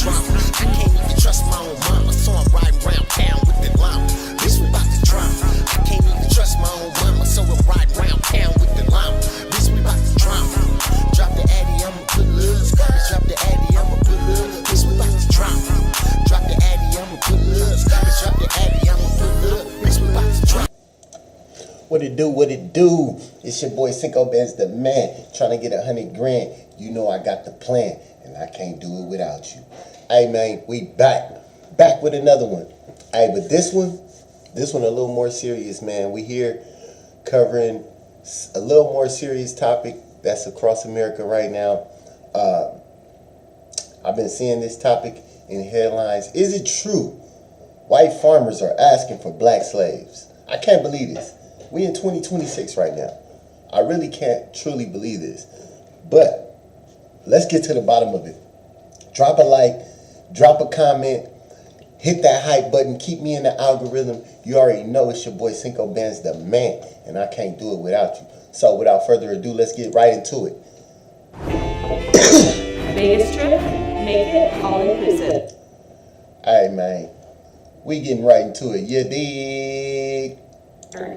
drama. I can't even trust my own mama, so I'm riding round town with the llama. Bitch, we about to drama. I can't even trust my own mama, so I'm riding round town with the llama. Bitch, we about to drama. Drop the addy, I'ma put love. Bitch, drop the addy, I'ma put love. Bitch, we about to drama. Drop the addy, I'ma put love. Bitch, drop the addy, I'ma put love. Bitch, we about to drama. What it do, what it do? It's your boy Cinco Benz the man, trying to get 100 grand. You know I got the plan, and I can't do it without you. Hey man, we back with another one. Hey, but this one a little more serious, man. We here covering a little more serious topic that's across America right now. I've been seeing this topic in headlines. Is it true white farmers are asking for black slaves? I can't believe this. We in 2026 right now. I really can't truly believe this. But let's get to the bottom of it. Drop a like, drop a comment, hit that hype button, keep me in the algorithm. You already know it's your boy Cinco Benz the man, and I can't do it without you. So without further ado, let's get right into it. Vegas trip, make it all inclusive. All right, man. We getting right into it. You dig?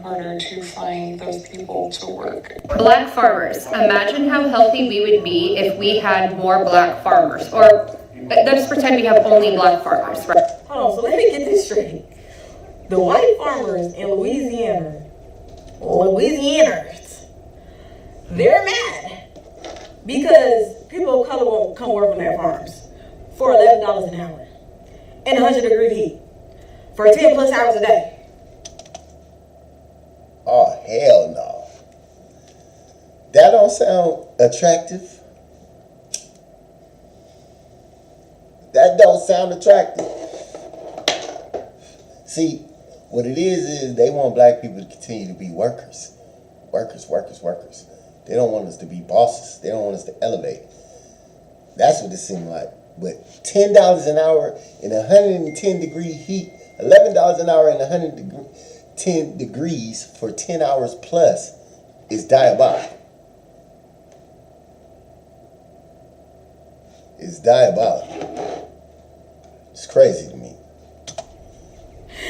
Harder to find those people to work. Black farmers. Imagine how healthy we would be if we had more black farmers. Or let's pretend we have only black farmers, right? Hold on, so let me get this straight. The white farmers in Louisianans, they're mad because people of color won't come work on their farms for $11 an hour in 100-degree heat for 10 plus hours a day. Oh, hell no. That don't sound attractive. That don't sound attractive. See, what it is they want black people to continue to be workers. Workers. They don't want us to be bosses. They don't want us to elevate. That's what it seemed like. But $10 an hour in 110-degree heat, $11 an hour in 10 degrees for 10 hours plus is diabolical. It's diabolical. It's crazy to me.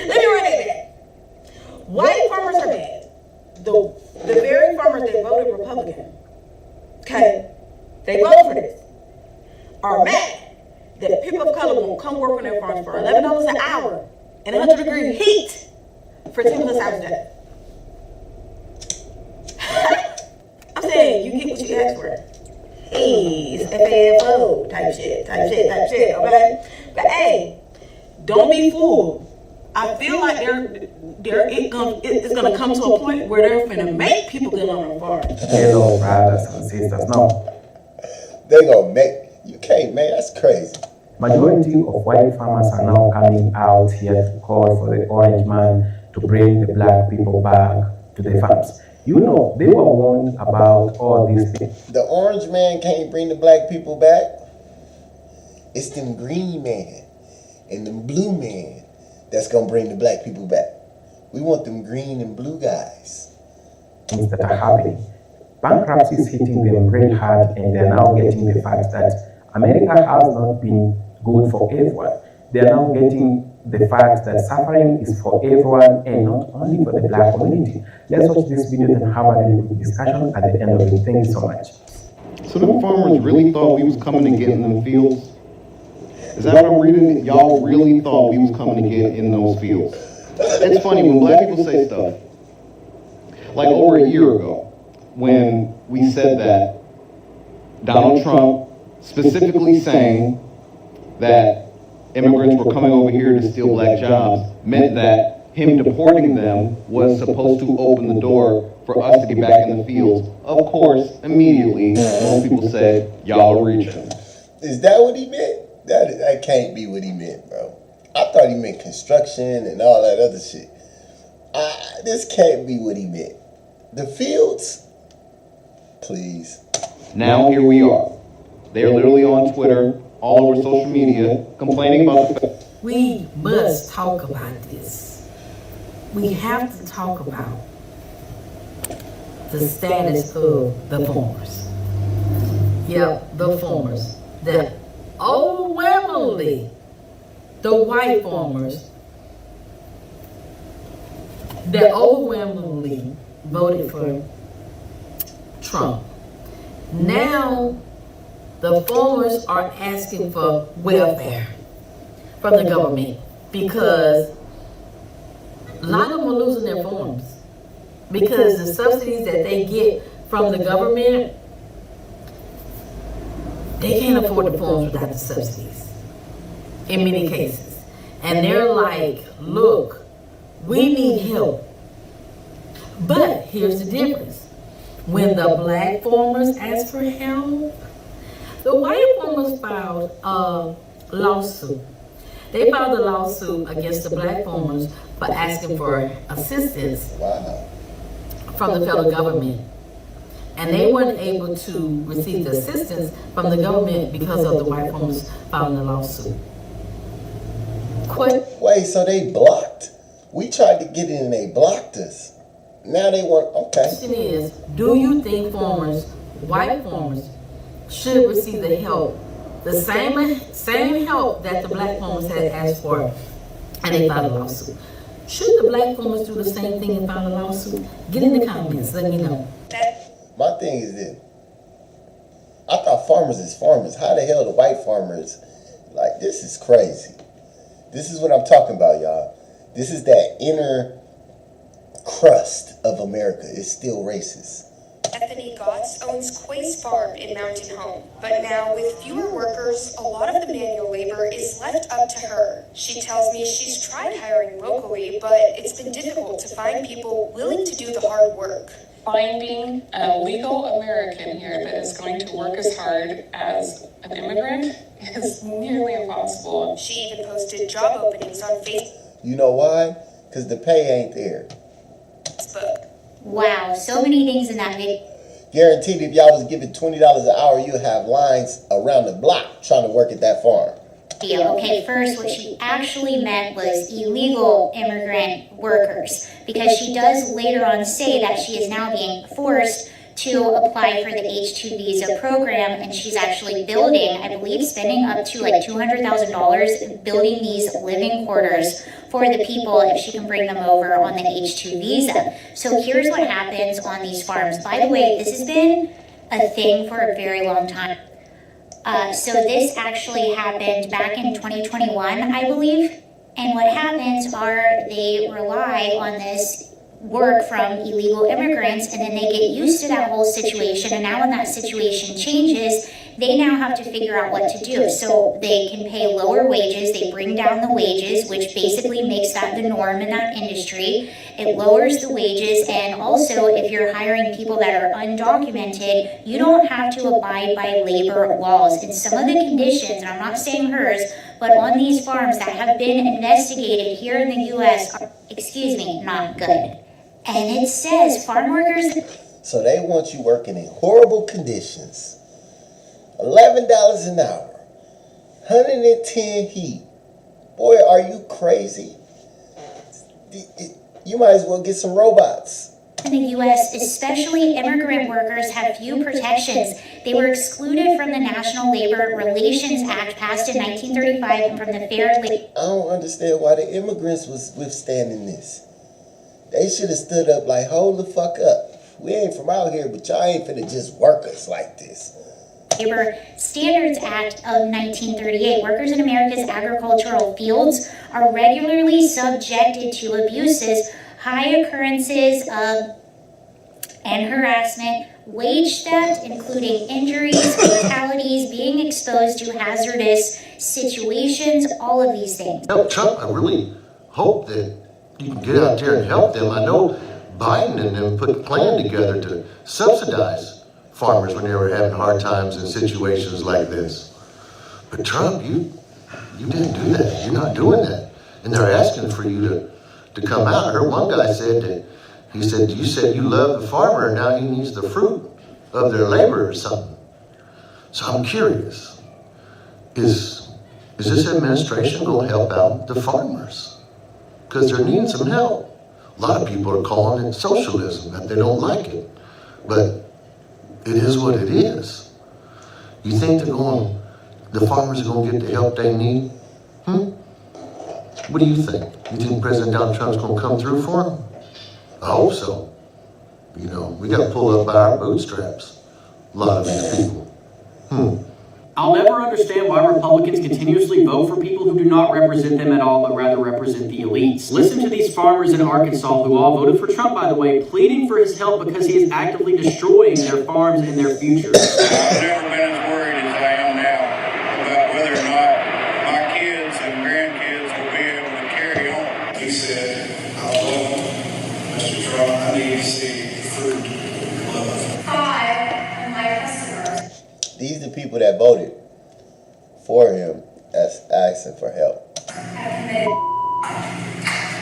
Let me run it back. White farmers are bad. The very farmers that voted Republican, okay, they voted for this, are mad that people of color won't come work on their farms for $11 an hour in 100-degree heat for 10 plus hours a day. I'm saying, you get what you ask for. Hey, it's FAFO type shit, okay? But hey, don't be fooled. I feel like it's gonna come to a point where they're gonna make people get on their farms. Hello, brothers and sisters. No. They gonna make, you can't, man, that's crazy. Majority of white farmers are now coming out here to call for the orange man to bring the black people back to the farms. You know, they were warned about all these things. The orange man can't bring the black people back. It's them green man and them blue man that's gonna bring the black people back. We want them green and blue guys. Things that are happening. Bankruptcy is hitting them very hard, and they're now getting the fact that America has not been good for everyone. They're now getting the fact that suffering is for everyone and not only for the black community. Let's watch this video and have a really quick discussion at the end of it. Thank you so much. So the farmers really thought we was coming to get in the fields? Is that what I'm reading? Y'all really thought we was coming to get in those fields? It's funny when black people say stuff, like over a year ago, when we said that Donald Trump specifically saying that immigrants were coming over here to steal black jobs meant that him deporting them was supposed to open the door for us to get back in the fields. Of course, immediately, most people said, y'all are reaching. Is that what he meant? That can't be what he meant, bro. I thought he meant construction and all that other shit. This can't be what he meant. The fields? Please. Now here we are. They're literally on Twitter, all over social media, complaining about the fact. We must talk about this. We have to talk about the status of the farmers. Yeah, the farmers that overwhelmingly Overwhelmingly, the white farmers that overwhelmingly voted for Trump. Now, the farmers are asking for welfare from the government because a lot of them are losing their farms because the subsidies that they get from the government, they can't afford the farms without the subsidies in many cases. And they're like, look, we need help. But here's the difference. When the black farmers asked for help, the white farmers filed a lawsuit. They filed a lawsuit against the black farmers for asking for assistance from the federal government. And they weren't able to receive the assistance from the government because of the white farmers filing the lawsuit. Wait, so they blocked? We tried to get in and they blocked us. Now they want, okay. The question is, do you think farmers, white farmers, should receive the help, the same help that the black farmers had asked for, and they filed a lawsuit? Should the black farmers do the same thing and file a lawsuit? Get in the comments, let me know. My thing is this. I thought farmers is farmers. How the hell the white farmers, like, this is crazy. This is what I'm talking about, y'all. This is that inner crust of America. It's still racist. Bethany Gotts owns Quay's Farm in Mountain Home, but now with fewer workers, a lot of the manual labor is left up to her. She tells me she's tried hiring locally, but it's been difficult to find people willing to do the hard work. Finding a legal American here that is going to work as hard as an immigrant is nearly impossible. She even posted job openings on Facebook. You know why? Because the pay ain't there. Wow, so many things in that video. Guaranteed if y'all was given $20 an hour, you'd have lines around the block trying to work at that farm. Okay, first, what she actually meant was illegal immigrant workers, because she does later on say that she is now being forced to apply for the H-2 visa program, and she's actually building, I believe, spending up to like $200,000 building these living quarters for the people if she can bring them over on the H-2 visa. So here's what happens on these farms. By the way, this has been a thing for a very long time. So this actually happened back in 2021, I believe. And what happens are they rely on this work from illegal immigrants, and then they get used to that whole situation. And now when that situation changes, they now have to figure out what to do. So they can pay lower wages. They bring down the wages, which basically makes that the norm in that industry. It lowers the wages. And also, if you're hiring people that are undocumented, you don't have to abide by labor laws. And some of the conditions, and I'm not saying hers, but on these farms that have been investigated here in the U.S. are, not good. And it says farm workers. So they want you working in horrible conditions. $11 an hour. 110 heat. Boy, are you crazy? You might as well get some robots. In the U.S., especially immigrant workers, have few protections. They were excluded from the National Labor Relations Act passed in 1935 and from the Fair Labor. I don't understand why the immigrants was withstanding this. They should have stood up like, hold the fuck up. We ain't from out here, but y'all ain't finna just work us like this. Labor Standards Act of 1938. Workers in America's agricultural fields are regularly subjected to abuses, high occurrences of and harassment, wage theft, including injuries, fatalities, being exposed to hazardous situations, all of these things. Help Trump, I really hope that you can get out there and help them. I know Biden and them put a plan together to subsidize farmers when they were having hard times in situations like this. But Trump, you didn't do that. You're not doing that. And they're asking for you to come out. I heard one guy said that, he said, you said you love the farmer, and now he needs the fruit of their labor or something. So I'm curious, is this administration going to help out the farmers? Because they're needing some help. A lot of people are calling it socialism, that they don't like it. But it is what it is. You think they're going to the farmers are gonna get the help they need? What do you think? You think President Donald Trump's gonna come through for them? I hope so. You know, we gotta pull up by our bootstraps, a lot of these people. I'll never understand why Republicans continuously vote for people who do not represent them at all, but rather represent the elites. Listen to these farmers in Arkansas who all voted for Trump, by the way, pleading for his help because he is actively destroying their farms and their future. I've never been as worried as I am now about whether or not my kids and grandkids will be able to carry on. He said, I love Mr. Trump. I need to see the fruit of love. I and my customers. These are the people that voted for him as asking for help.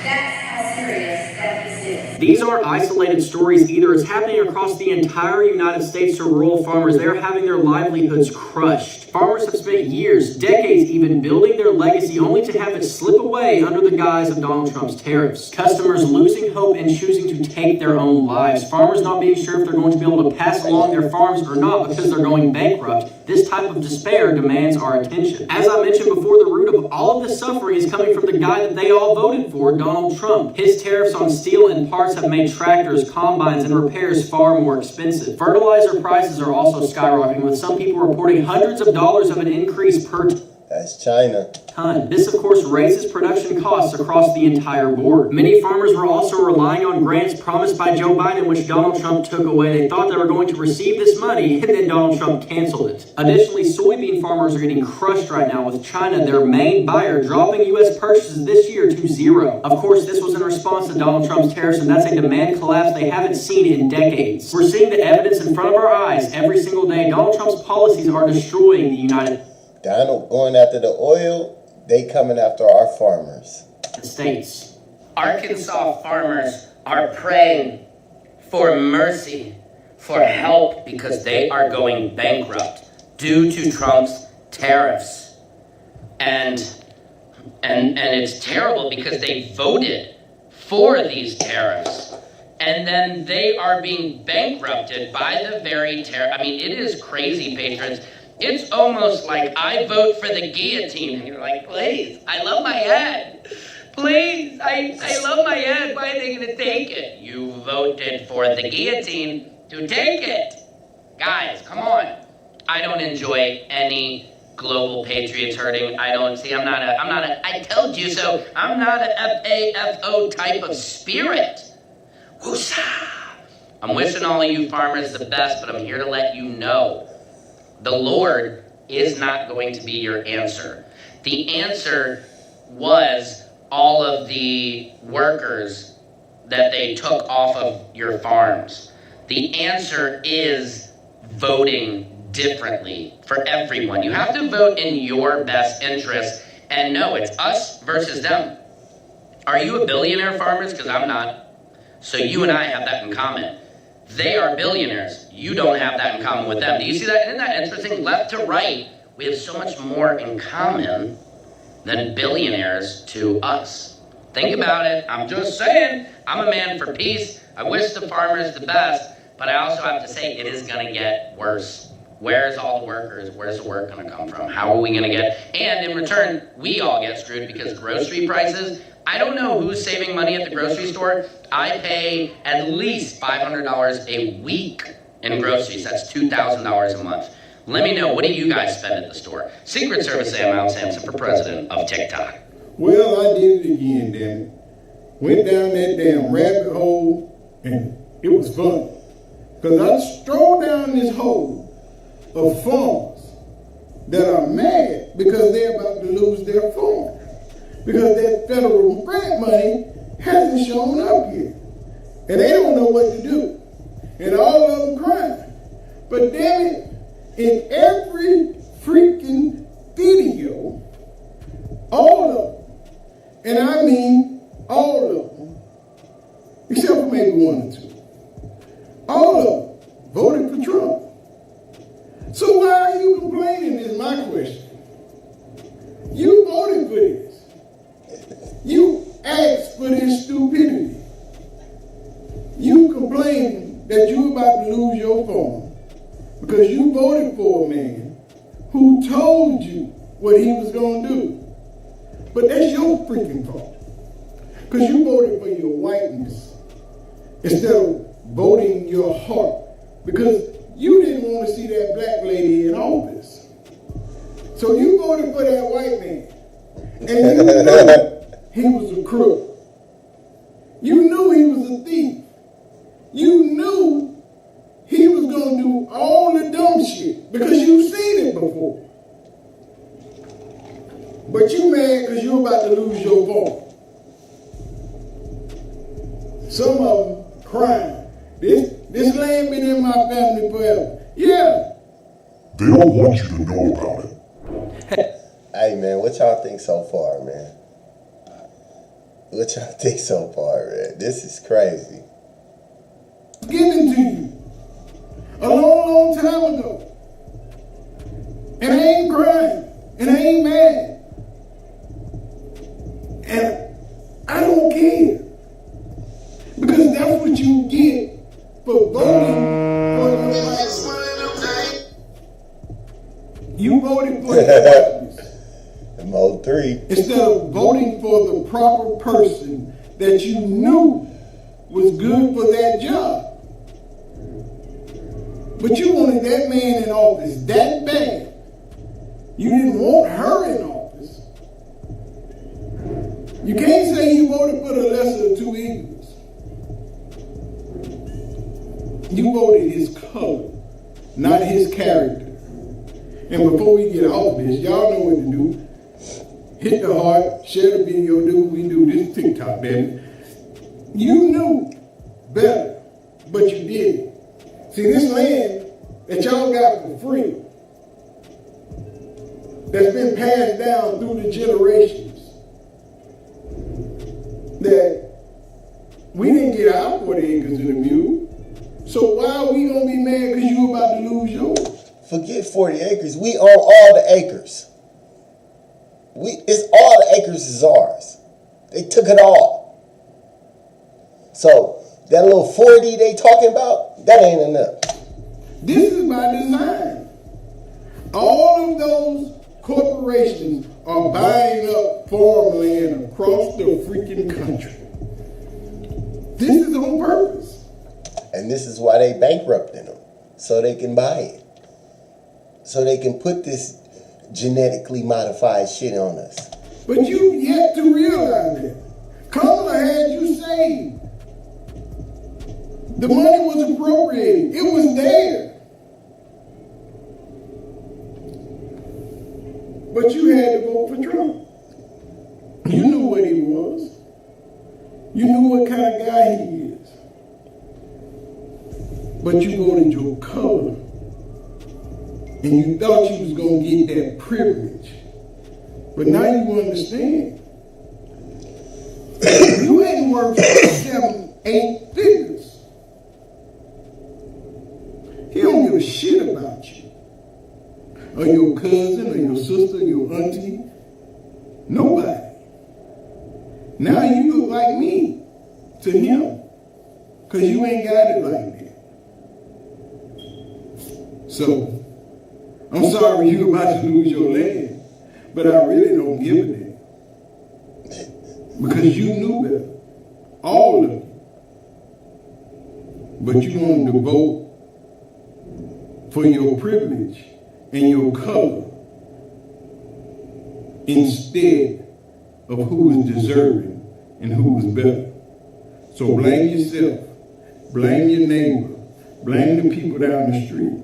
That's how serious that this is. These aren't isolated stories either. It's happening across the entire United States to rural farmers. They're having their livelihoods crushed. Farmers have spent years, decades even, building their legacy only to have it slip away under the guise of Donald Trump's tariffs. Customers losing hope and choosing to take their own lives. Farmers not being sure if they're going to be able to pass along their farms or not because they're going bankrupt. This type of despair demands our attention. As I mentioned before, the root of all of this suffering is coming from the guy that they all voted for, Donald Trump. His tariffs on steel and parts have made tractors, combines, and repairs far more expensive. Fertilizer prices are also skyrocketing, with some people reporting hundreds of dollars of an increase per That's China. ton. This, of course, raises production costs across the entire board. Many farmers were also relying on grants promised by Joe Biden, which Donald Trump took away. They thought they were going to receive this money, and then Donald Trump canceled it. Additionally, soybean farmers are getting crushed right now, with China, their main buyer, dropping U.S. purchases this year to zero. Of course, this was in response to Donald Trump's tariffs, and that's a demand collapse they haven't seen in decades. We're seeing the evidence in front of our eyes every single day. Donald Trump's policies are destroying the United Donald going after the oil, they coming after our farmers. States. Arkansas farmers are praying for mercy, for help, because they are going bankrupt due to Trump's tariffs. And it's terrible because they voted for these tariffs. And then they are being bankrupted by the very tariff. I mean, it is crazy, patrons. It's almost like I vote for the guillotine. And you're like, please, I love my head. Please, I love my head. Why are they going to take it? You voted for the guillotine to take it. Guys, come on. I don't enjoy any global patriots hurting. I told you so. I'm not a FAFO type of spirit. Woosah! I'm wishing all of you farmers the best, but I'm here to let you know the Lord is not going to be your answer. The answer was all of the workers that they took off of your farms. The answer is voting differently for everyone. You have to vote in your best interest, and no, it's us versus them. Are you a billionaire, farmers? Because I'm not. So you and I have that in common. They are billionaires. You don't have that in common with them. Do you see that? Isn't that interesting? Left to right, we have so much more in common than billionaires to us. Think about it. I'm just saying, I'm a man for peace. I wish the farmers the best, but I also have to say it is going to get worse. Where's all the workers? Where's the work going to come from? How are we going to get? And in return, we all get screwed because grocery prices, I don't know who's saving money at the grocery store. I pay at least $500 a week in groceries. That's $2,000 a month. Let me know, what do you guys spend at the store? Secret Service Sam Al Sampson for president of TikTok. Well, I did it again, damn it. Went down that damn rabbit hole, and it was fun. Because I strolled down this hole of farmers that are mad because they're about to lose their farm. Because that federal grant money hasn't shown up yet. And they don't know what to do. And all of them crying. But damn it, in every freaking video, all of them, and I mean all of them, except for maybe one or two, all of them voted for Trump. So why are you complaining is my question. You voted for this. You asked for this stupidity. You complain that you're about to lose your farm because you voted for a man who told you what he was going to do. But that's your freaking fault. Because you voted for your whiteness instead of voting your heart. Because you didn't want to see that black lady in office. So you voted for that white man. And you knew he was a crook. You knew he was a thief. You knew he was going to do all the dumb shit because you've seen it before. But you mad because you're about to lose your vote. Some of them crying. This land been in my family forever. Yeah. They don't want you to know about it. Hey man, what y'all think so far, man? What y'all think so far, man? This is crazy. Given to you a long, long time ago. And I ain't crying. And I ain't mad. And I don't care. Because that's what you get for voting for your whiteness. You voted for your whiteness. Mode 3. Instead of voting for the proper person that you knew was good for that job. But you wanted that man in office that bad. You didn't want her in office. You can't say you voted for the lesser of two evils. You voted his color, not his character. And before we get off this, y'all know what to do. Hit the heart, share the video, do what we do, this TikTok, baby. You knew better, but you didn't. See, this land that y'all got for free, that's been passed down through the generations, that we didn't get our 40 acres in a mule. So why are we gonna be mad because you about to lose yours? Forget 40 acres. We own all the acres. It's all the acres is ours. They took it all. So that little 40 they talking about, that ain't enough. This is by design. All of those corporations are buying up farmland across the freaking country. This is on purpose. And this is why they bankrupted them. So they can buy it. So they can put this genetically modified shit on us. But you yet to realize that. Kamala had you saved. The money was appropriated. It was there. But you had to vote for Trump. You knew what he was. You knew what kind of guy he is. But you voted your color. And you thought you was going to get that privilege. But now you understand. You ain't worth 7, 8 figures. He don't give a shit about you. Or your cousin, or your sister, or your auntie. Nobody. Now you look like me to him. Because you ain't got it like that. So, I'm sorry you about to lose your land, but I really don't give a damn. Because you knew better. All of it. But you wanted to vote for your privilege and your color instead of who is deserving and who is better. So blame yourself, blame your neighbor, blame the people down the street.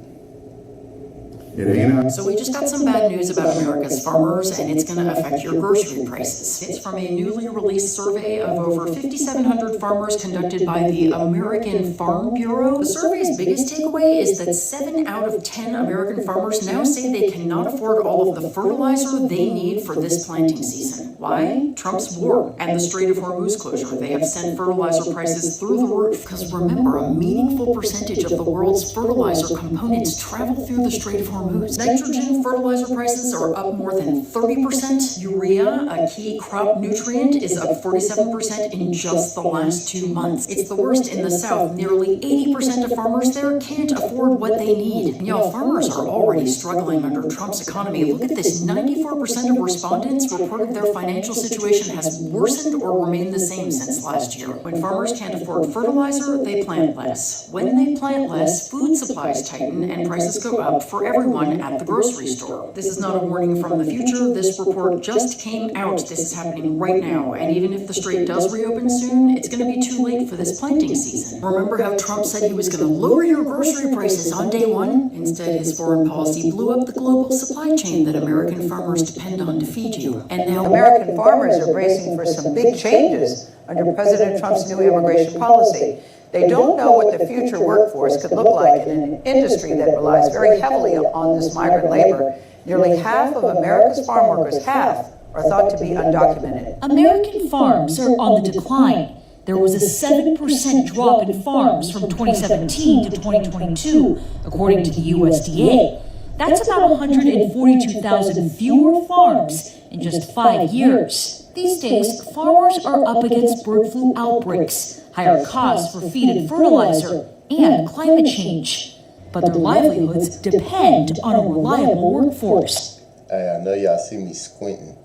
So we just got some bad news about America's farmers, and it's going to affect your grocery prices. It's from a newly released survey of over 5,700 farmers conducted by the American Farm Bureau. The survey's biggest takeaway is that 7 out of 10 American farmers now say they cannot afford all of the fertilizer they need for this planting season. Why? Trump's war and the Strait of Hormuz closure. They have sent fertilizer prices through the roof. Because remember, a meaningful percentage of the world's fertilizer components travel through the Strait of Hormuz. moves. Nitrogen fertilizer prices are up more than 30%. Urea, a key crop nutrient, is up 47% in just the last 2 months. It's the worst in the South. Nearly 80% of farmers there can't afford what they need. And y'all, farmers are already struggling under Trump's economy. Look at this, 94% of respondents reported their financial situation has worsened or remained the same since last year. When farmers can't afford fertilizer, they plant less. When they plant less, food supplies tighten and prices go up for everyone at the grocery store. This is not a warning from the future. This report just came out. This is happening right now. And even if the strait does reopen soon, it's going to be too late for this planting season. Remember how Trump said he was going to lower your grocery prices on day one? Instead, his foreign policy blew up the global supply chain that American farmers depend on to feed you. And now American farmers are bracing for some big changes under President Trump's new immigration policy. They don't know what the future workforce could look like in an industry that relies very heavily on this migrant labor. Nearly half of America's farm workers, half, are thought to be undocumented. American farms are on the decline. There was a 7% drop in farms from 2017 to 2022, according to the USDA. That's about 142,000 fewer farms in just 5 years. These days, farmers are up against bird flu outbreaks, higher costs for feed and fertilizer, and climate change. But their livelihoods depend on a reliable workforce. Hey, I know y'all see me squinting.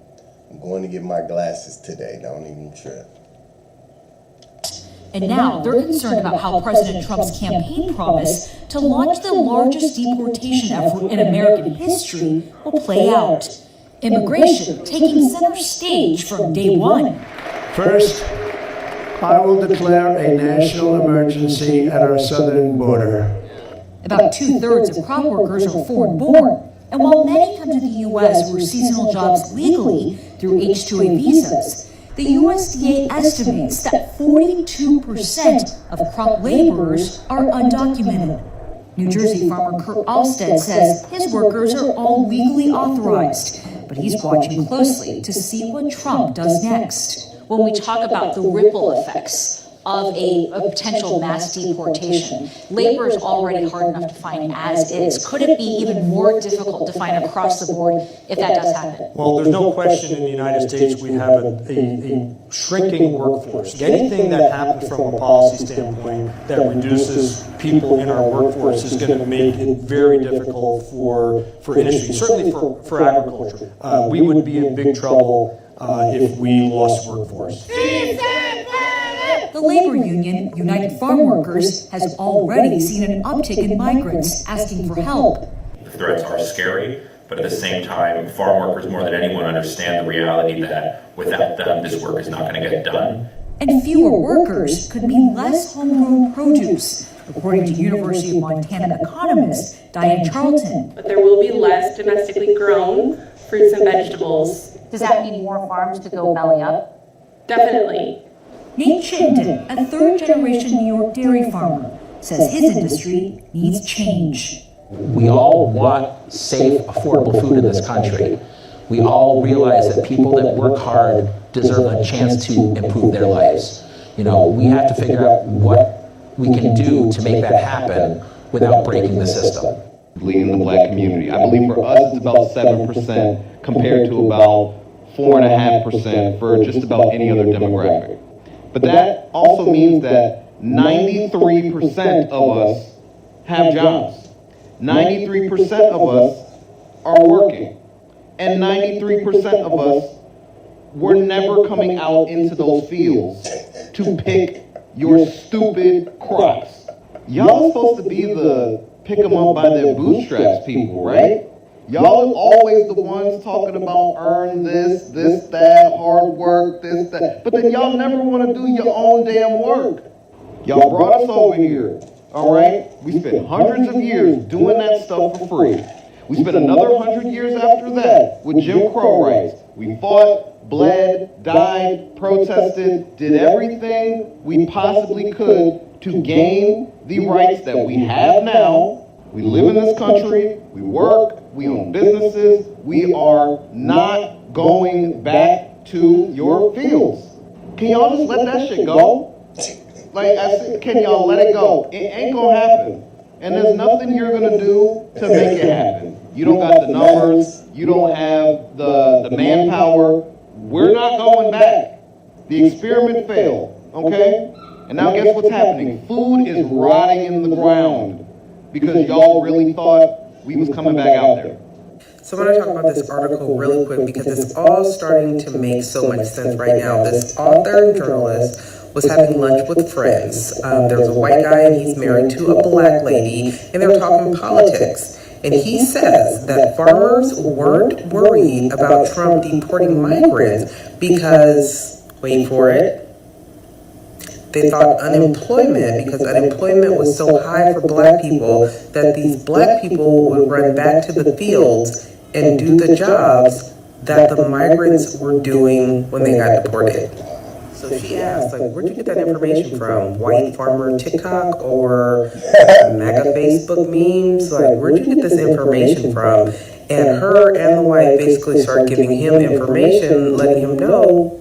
I'm going to get my glasses today, don't even trip. And now they're concerned about how President Trump's campaign promise to launch the largest deportation effort in American history will play out. Immigration taking center stage from day one. First, I will declare a national emergency at our southern border. About 2/3 of crop workers are foreign-born, and while many come to the U.S. for seasonal jobs legally through H-2A visas, the USDA estimates that 42% of crop laborers are undocumented. New Jersey farmer Kurt Alstead says his workers are all legally authorized, but he's watching closely to see what Trump does next. When we talk about the ripple effects of a potential mass deportation, labor is already hard enough to find as is. Could it be even more difficult to find across the board if that does happen? Well, there's no question in the United States we have a shrinking workforce. Anything that happens from a policy standpoint that reduces people in our workforce is going to make it very difficult for industry, certainly for agriculture. We would be in big trouble if we lost workforce. The labor union, United Farm Workers, has already seen an uptick in migrants asking for help. The threats are scary, but at the same time, farm workers more than anyone understand the reality that without them, this work is not going to get done. And fewer workers could mean less homegrown produce, according to University of Montana economist Diane Charlton. But there will be less domestically grown fruits and vegetables. Does that mean more farms to go belly up? Definitely. Nate Chittenden, a third-generation New York dairy farmer, says his industry needs change. We all want safe, affordable food in this country. We all realize that people that work hard deserve a chance to improve their lives. You know, we have to figure out what we can do to make that happen without breaking the system. In the black community, I believe for us it's about 7% compared to about 4.5% for just about any other demographic. But that also means that 93% of us have jobs. 93% of us are working. And 93% of us were never coming out into those fields to pick your stupid crops. Y'all are supposed to be the pick them up by their bootstraps people, right? Y'all are always the ones talking about earn this, that, hard work, this, that. But then y'all never want to do your own damn work. Y'all brought us over here, all right? We spent hundreds of years doing that stuff for free. We spent another 100 years after that with Jim Crow rights. We fought, bled, died, protested, did everything we possibly could to gain the rights that we have now. We live in this country, we work, we own businesses. We are not going back to your fields. Can y'all just let that shit go? Like, can y'all let it go? It ain't gonna happen. And there's nothing you're gonna do to make it happen. You don't got the numbers, you don't have the manpower. We're not going back. The experiment failed, okay? And now guess what's happening? Food is rotting in the ground because y'all really thought we was coming back out there. So I want to talk about this article really quick because it's all starting to make so much sense right now. This author and journalist was having lunch with friends. There was a white guy and he's married to a black lady, and they were talking politics. And he says that farmers weren't worried about Trump deporting migrants because, wait for it, they thought because unemployment was so high for black people that these black people would run back to the fields and do the jobs that the migrants were doing when they got deported. So she asked, like, where'd you get that information from? White farmer TikTok or MAGA Facebook memes? Like, where'd you get this information from? And her and the wife basically started giving him information, letting him know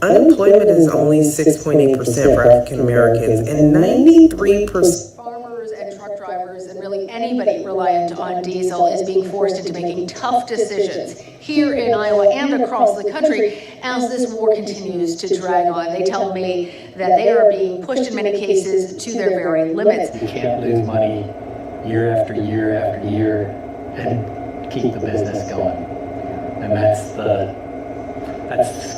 unemployment is only 6.8% for African Americans and 93%. Farmers and truck drivers and really anybody reliant on diesel is being forced into making tough decisions here in Iowa and across the country as this war continues to drag on. They tell me that they are being pushed in many cases to their very limits. You can't lose money year after year after year and keep the business going. And that's the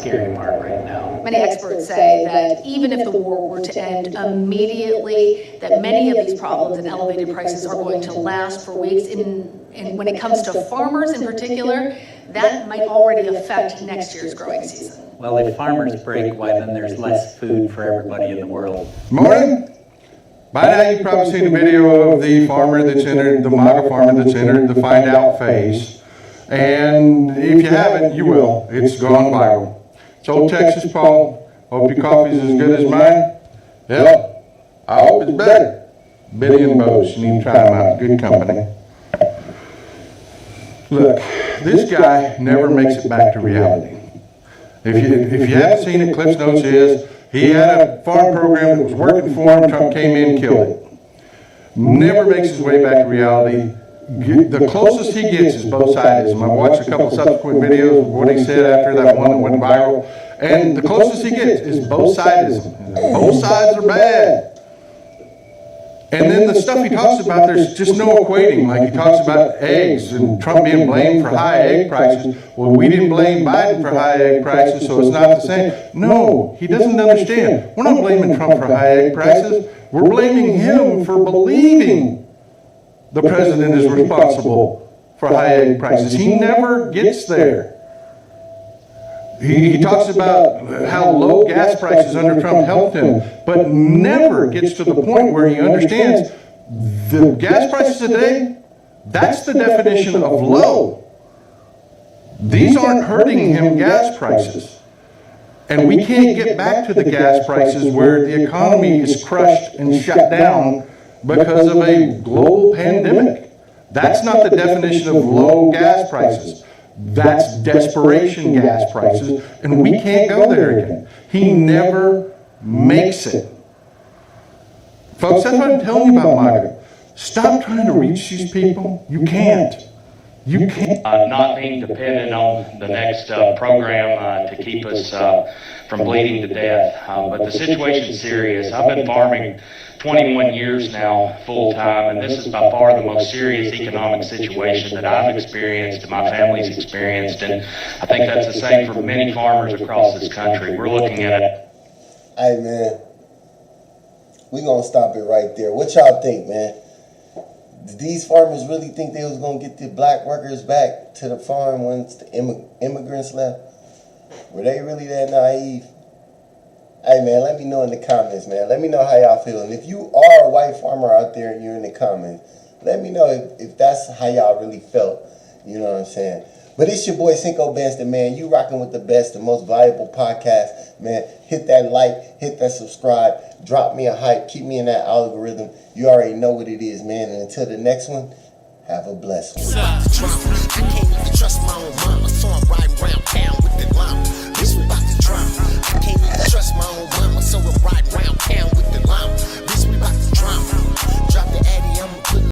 scary part right now. Many experts say that even if the war were to end immediately, that many of these problems and elevated prices are going to last for weeks. And when it comes to farmers in particular, that might already affect next year's growing season. Well, if farmers break, why then there's less food for everybody in the world. Morning. By now you've probably seen a video of the farmer that's entered, the MAGA farmer that's entered the find out phase. And if you haven't, you will. It's gone viral. It's old Texas Paul. Hope your coffee's as good as mine. Hell, I hope it's better. Biddy and Bose, you need to try them out. Good company. Look, this guy never makes it back to reality. If you haven't seen it, Cliff's Notes is, he had a farm program that was working for him. Trump came in and killed it. Never makes his way back to reality. The closest he gets is both sides. I watched a couple subsequent videos of what he said after that one that went viral. And the closest he gets is both sides. Both sides are bad. And then the stuff he talks about, there's just no equating. Like he talks about eggs and Trump being blamed for high egg prices. Well, we didn't blame Biden for high egg prices, so it's not the same. No, he doesn't understand. We're not blaming Trump for high egg prices. We're blaming him for believing the president is responsible for high egg prices. He never gets there. He talks about how low gas prices under Trump helped him, but never gets to the point where he understands the gas prices today, that's the definition of low. These aren't hurting him gas prices. And we can't get back to the gas prices where the economy is crushed and shut down because of a global pandemic. That's not the definition of low gas prices. That's desperation gas prices, and we can't go there again. He never makes it. Folks, that's what I'm telling you about MAGA. Stop trying to reach these people. You can't. You can't. Not being dependent on the next program to keep us from bleeding to death. But the situation's serious. I've been farming 21 years now, full time, and this is by far the most serious economic situation that I've experienced and my family's experienced, and I think that's the same for many farmers across this country. We're looking at it. Hey, man, we gonna stop it right there. What y'all think, man? Did these farmers really think they was gonna get the black workers back to the farm once the immigrants left? Were they really that naive? Hey, man, let me know in the comments, man. Let me know how y'all feel. And if you are a white farmer out there and you're in the comments, let me know if that's how y'all really felt. You know what I'm saying? But it's your boy Cinco Benston, man. You rocking with the best, the most valuable podcast, man. Hit that like, hit that subscribe, drop me a hype, keep me in that algorithm. You already know what it is, man. And until the next one, have a blessed one.